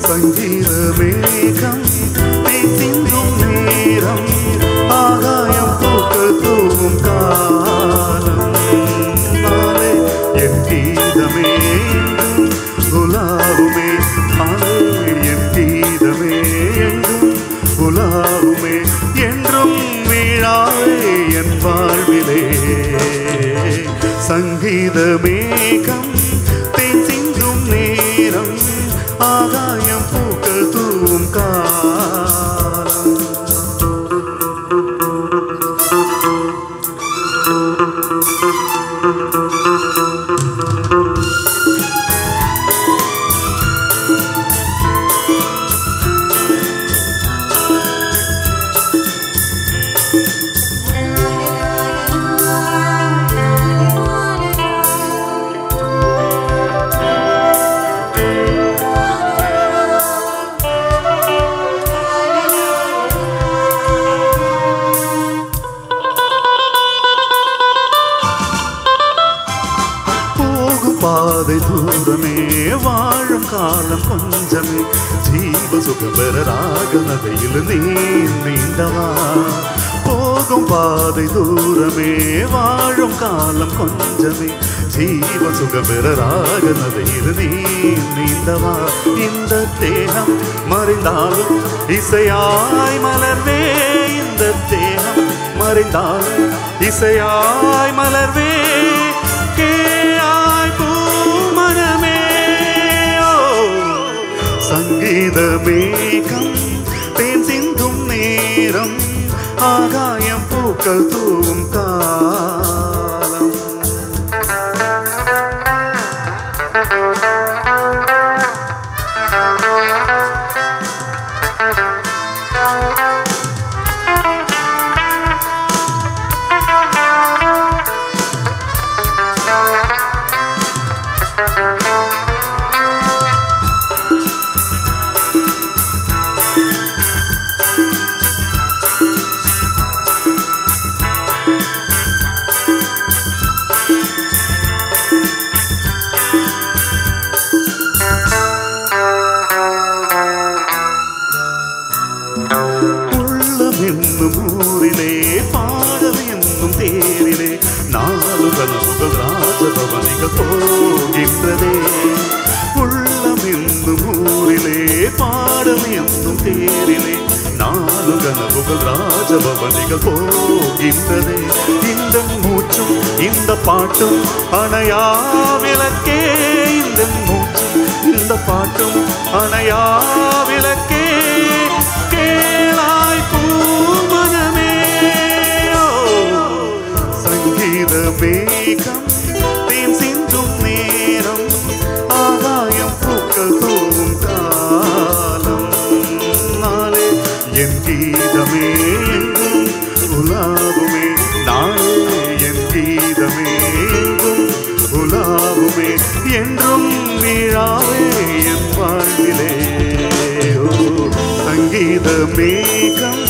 சங்கீத மேகம் தேய்ந்திடும் நேரம் ஆகாயம் பூக்கள் தூவும் காலம் நாளே என் கீதமே உலாவுமே நாளே என் கீதமே உலாவுமே என்றும் வீழாவே என் வாழ்விலே சங்கீத மேகம் தேய்ந்திடும் நேரம் ஆகாயம் பூக்கள் தூவும் காலம் பாதை தூரமே வாழும் காலம் கொஞ்சமே ஜீவ சுகபர ராக நதியில் நீண்டவா போகும் பாதை தூரமே வாழும் காலம் கொஞ்சமே ஜீவ சுகபர ராக நதியில் நீண்டவா இந்த தேகம் மறைந்தாலும் இசையாய் மலர்வே இந்த தேகம் மறைந்தாலும் இசையாய் மலர்வே சங்கீத மேகம் தேன் சிந்தும் நேரம் ஆகாயம் பூக்கள் தூவும் காலம் உள்ளம் என்னும் ஊரிலே பாடல் என்னும் தேரிலே நாலு கனவுகள் ராஜபவனிகள் போகின்றதே உள்ளம் என்னும் ஊரிலே பாடல் என்னும் தேரிலே நாலு கனவுகள் ராஜபவனிகள் போகின்றதே இந்த மூச்சும் இந்த பாட்டும் அணையா விளக்கே இந்த மூச்சும் இந்த பாட்டும் அணையா விளக்கே கேளாய் பூமனமே சங்கீத மேகம் தேன் சிந்தும் நேரம் ஆகாயம் பூக்கள் தூவும் காலம் நாளே என் கீதமே உலாவுமே நாளே என் கீதமே உலாவுமே என்றும் வீழாவே என் வாழ்விலே சங்கீத மேகம்